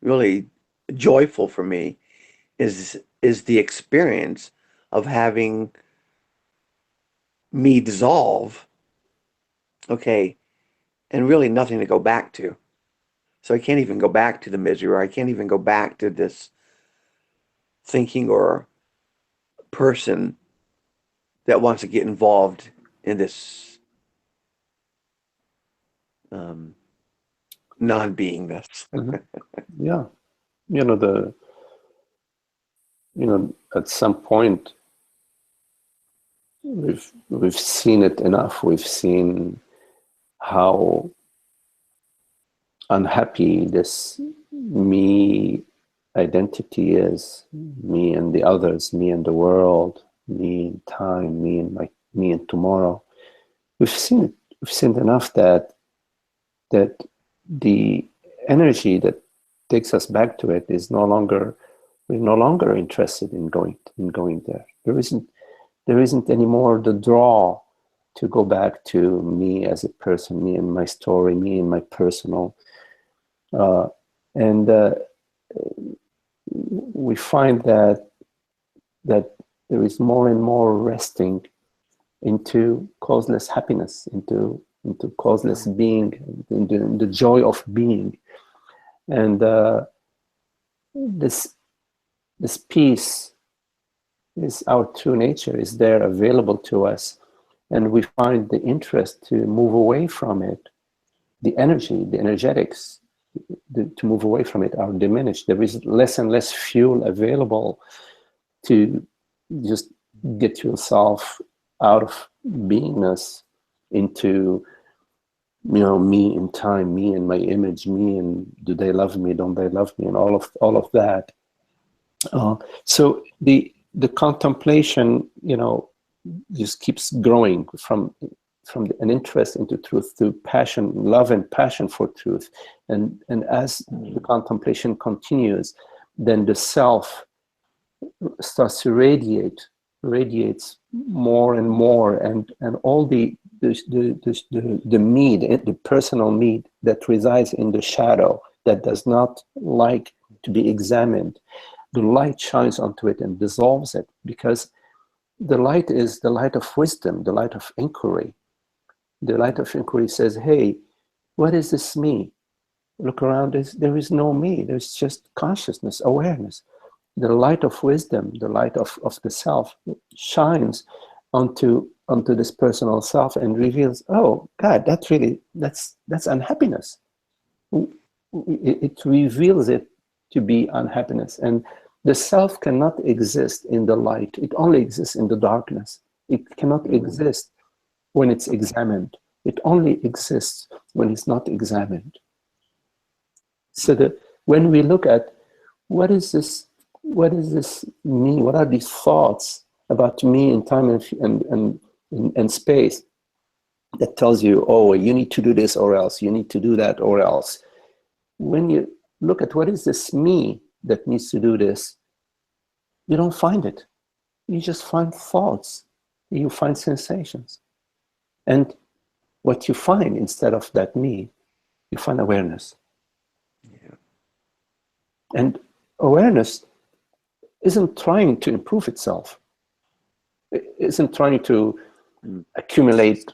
really joyful for me is the experience of having me dissolve, okay, and really nothing to go back to. So I can't even go back to the misery, or I can't even go back to this thinking or person that wants to get involved in this um, non-beingness.
mm-hmm. Yeah. You know, the, at some point we've seen it enough. We've seen how unhappy this me identity is, me and the others, me and the world, me and time, me and tomorrow. We've seen it. We've seen enough that the energy that takes us back to it is no longer, we're no longer interested in going there. There isn't anymore the draw to go back to me as a person, me and my story, me and my personal, and we find that there is more and more resting into causeless happiness, into causeless being, in the joy of being, and this peace is our true nature, is there available to us, and we find the interest to move away from it. The energy, the energetics, to move away from it are diminished. There is less and less fuel available to just get yourself out of beingness into, me in time, me and my image, me and do they love me, don't they love me, and all of that. So the contemplation, just keeps growing from an interest into truth to passion, love and passion for truth. And as the contemplation continues, then the self starts to radiates more and more, and all the me, the personal me that resides in the shadow, that does not like to be examined, the light shines onto it and dissolves it, because the light is the light of wisdom, the light of inquiry. The light of inquiry says, hey, what is this me? Look around, there is no me, there's just consciousness, awareness. The light of wisdom, the light of the self shines onto this personal self and reveals, oh God, that's unhappiness. It reveals it to be unhappiness. And the self cannot exist in the light. It only exists in the darkness. It cannot exist when it's examined. It only exists when it's not examined. So that when we look at what is this me, what are these thoughts about me in time and space that tells you, oh, you need to do this or else, you need to do that or else. When you look at what is this me that needs to do this, you don't find it. You just find thoughts. You find sensations. And what you find instead of that me, you find awareness.
Yeah.
And awareness isn't trying to improve itself. It isn't trying to accumulate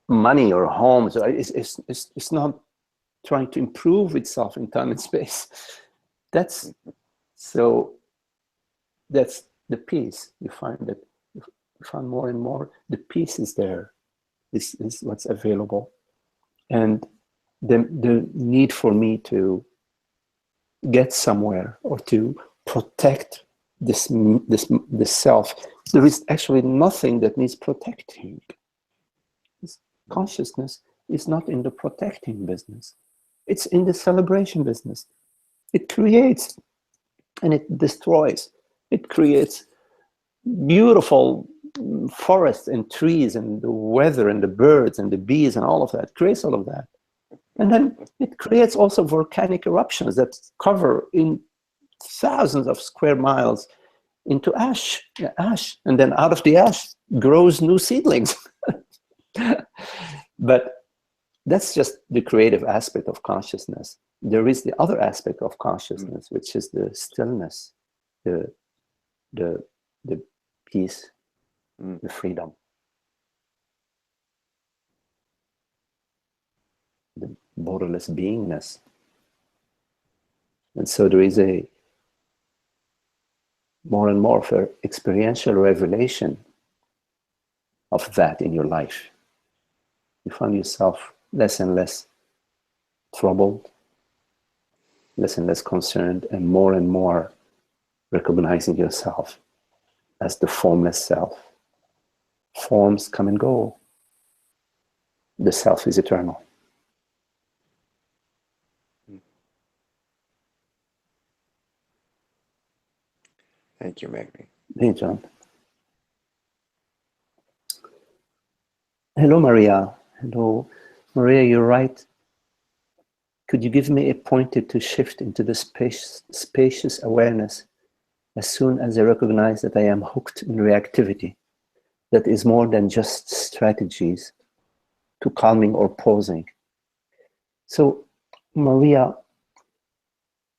money or homes. It's not trying to improve itself in time and space. That's the peace. You find that you find more and more the peace is there. This is what's available. And the need for me to get somewhere or to protect this self, there is actually nothing that needs protecting. This consciousness is not in the protecting business. It's in the celebration business. It creates and it destroys. It creates beautiful forests and trees and the weather and the birds and the bees and all of that. It creates all of that. And then it creates also volcanic eruptions that cover in thousands of square miles into ash. And then out of the ash grows new seedlings. But that's just the creative aspect of consciousness. There is the other aspect of consciousness, which is the stillness, the peace, the freedom, the borderless beingness. And so there is a more and more of an experiential revelation of that in your life. You find yourself less and less troubled, less and less concerned, and more recognizing yourself as the formless self. Forms come and go. The self is eternal.
Thank you, Magni.
Hey, John. Hello, Maria. Hello. Maria, you're right. Could you give me a pointer to shift into the spacious awareness as soon as I recognize that I am hooked in reactivity that is more than just strategies to calming or pausing? So, Maria,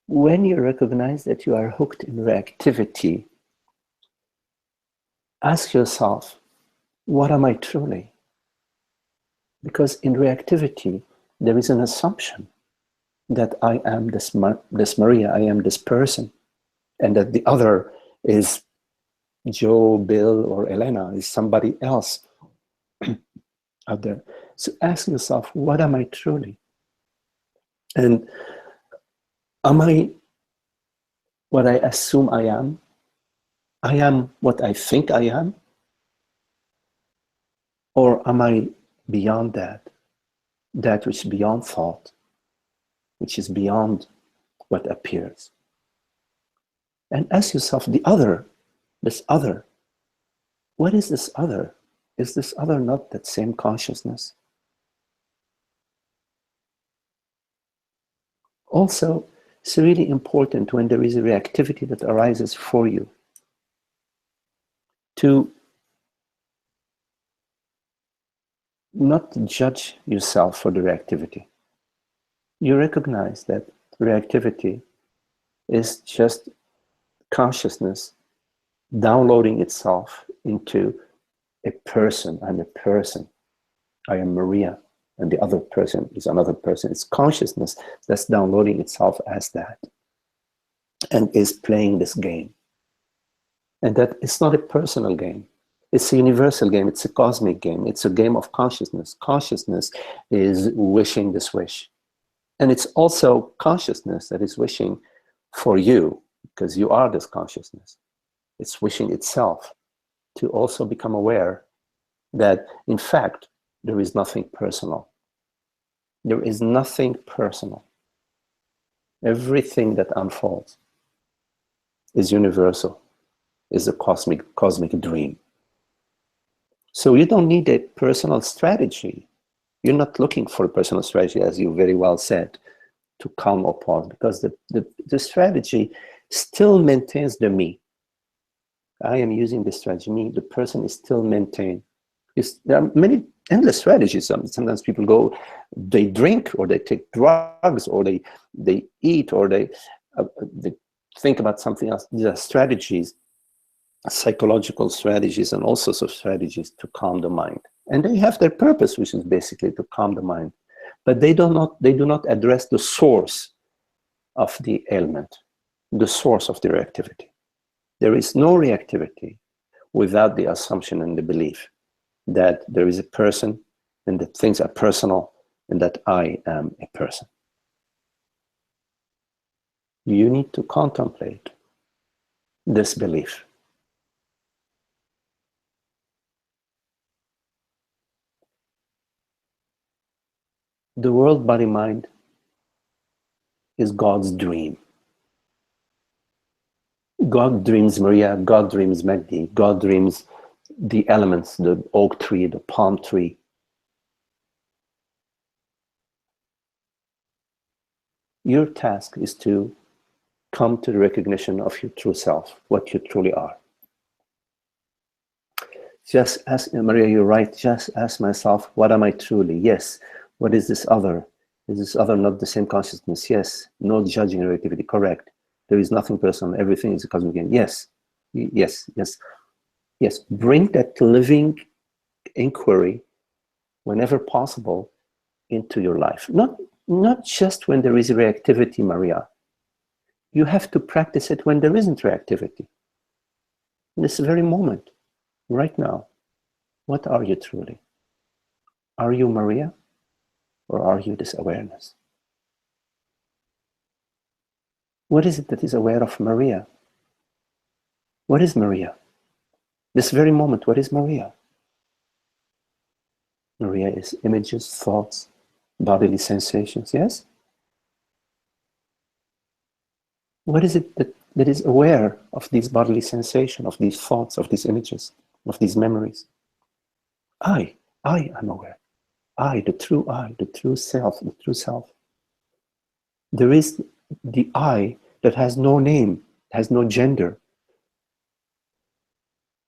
when you recognize that you are hooked in reactivity, ask yourself, what am I truly? Because in reactivity, there is an assumption that I am this Maria, I am this person, and that the other is Joe, Bill, or Elena, is somebody else out there. So ask yourself, what am I truly? And am I what I assume I am? I am what I think I am? Or am I beyond that? That which is beyond thought, which is beyond what appears. And ask yourself, the other, this other, what is this other? Is this other not that same consciousness? Also, it's really important when there is a reactivity that arises for you to not judge yourself for the reactivity. You recognize that reactivity is just consciousness downloading itself into a person. I'm a person. I am Maria. And the other person is another person. It's consciousness that's downloading itself as that and is playing this game. And that it's not a personal game. It's a universal game. It's a cosmic game. It's a game of consciousness. Consciousness is wishing this wish. And it's also consciousness that is wishing for you, because you are this consciousness. It's wishing itself to also become aware that, in fact, there is nothing personal. There is nothing personal. Everything that unfolds is universal, is a cosmic dream. So you don't need a personal strategy. You're not looking for a personal strategy, as you very well said, to calm or pause, because the strategy still maintains the me. I am using the strategy, me, the person is still maintained. There are many endless strategies. Sometimes people go, they drink, or they take drugs, or they eat, or they think about something else. These are strategies, psychological strategies, and all sorts of strategies to calm the mind. And they have their purpose, which is basically to calm the mind. But they do not address the source of the ailment, the source of the reactivity. There is no reactivity without the assumption and the belief that there is a person and that things are personal and that I am a person. You need to contemplate this belief. The world, body, mind is God's dream. God dreams Maria, God dreams Magdi, God dreams the elements, the oak tree, the palm tree. Your task is to come to the recognition of your true self, what you truly are. Just ask, Maria, you're right, just ask myself, what am I truly? Yes. What is this other? Is this other not the same consciousness? Yes. No judging reactivity, correct. There is nothing personal, everything is a cosmic game. Yes, yes, yes, yes. Bring that living inquiry whenever possible into your life. Not just when there is reactivity, Maria. You have to practice it when there isn't reactivity. In this very moment, right now, what are you truly? Are you Maria, or are you this awareness? What is it that is aware of Maria? What is Maria? This very moment, what is Maria? Maria is images, thoughts, bodily sensations, yes? What is it that is aware of these bodily sensations, of these thoughts, of these images, of these memories? I am aware. I, the true self, the true self. There is the I that has no name, has no gender,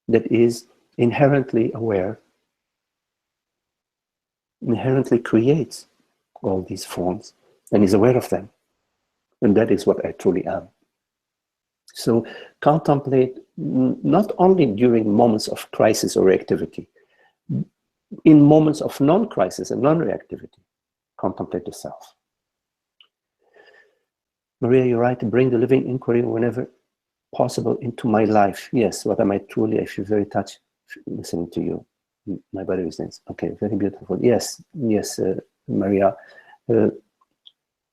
that is inherently aware, inherently creates all these forms and is aware of them. And that is what I truly am. So contemplate not only during moments of crisis or reactivity, in moments of non-crisis and non-reactivity, contemplate the self. Maria, you're right, to bring the living inquiry whenever possible into my life. Yes, what am I truly? I feel very touched listening to you. My body resonance. Okay, very beautiful. Yes, yes, Maria.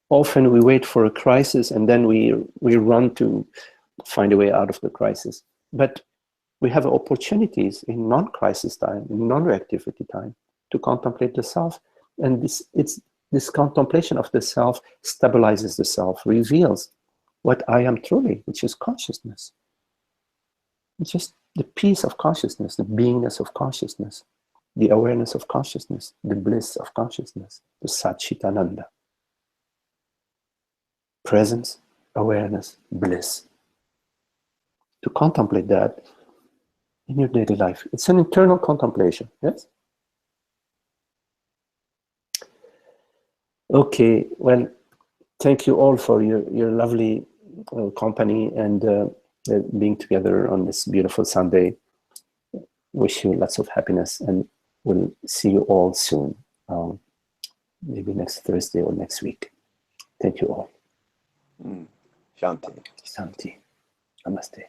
Often we wait for a crisis and then we run to find a way out of the crisis. But we have opportunities in non-crisis time, in non-reactivity time, to contemplate the self. And this contemplation of the self stabilizes the self, reveals what I am truly, which is consciousness. It's just the peace of consciousness, the beingness of consciousness, the awareness of consciousness, the bliss of consciousness, the Satchitananda. Presence, awareness, bliss. To contemplate that in your daily life. It's an internal contemplation, yes? Okay, well, thank you all for your lovely company and being together on this beautiful Sunday. Wish you lots of happiness and we'll see you all soon. Maybe next Thursday or next week. Thank you all.
Shanti.
Shanti. Namaste.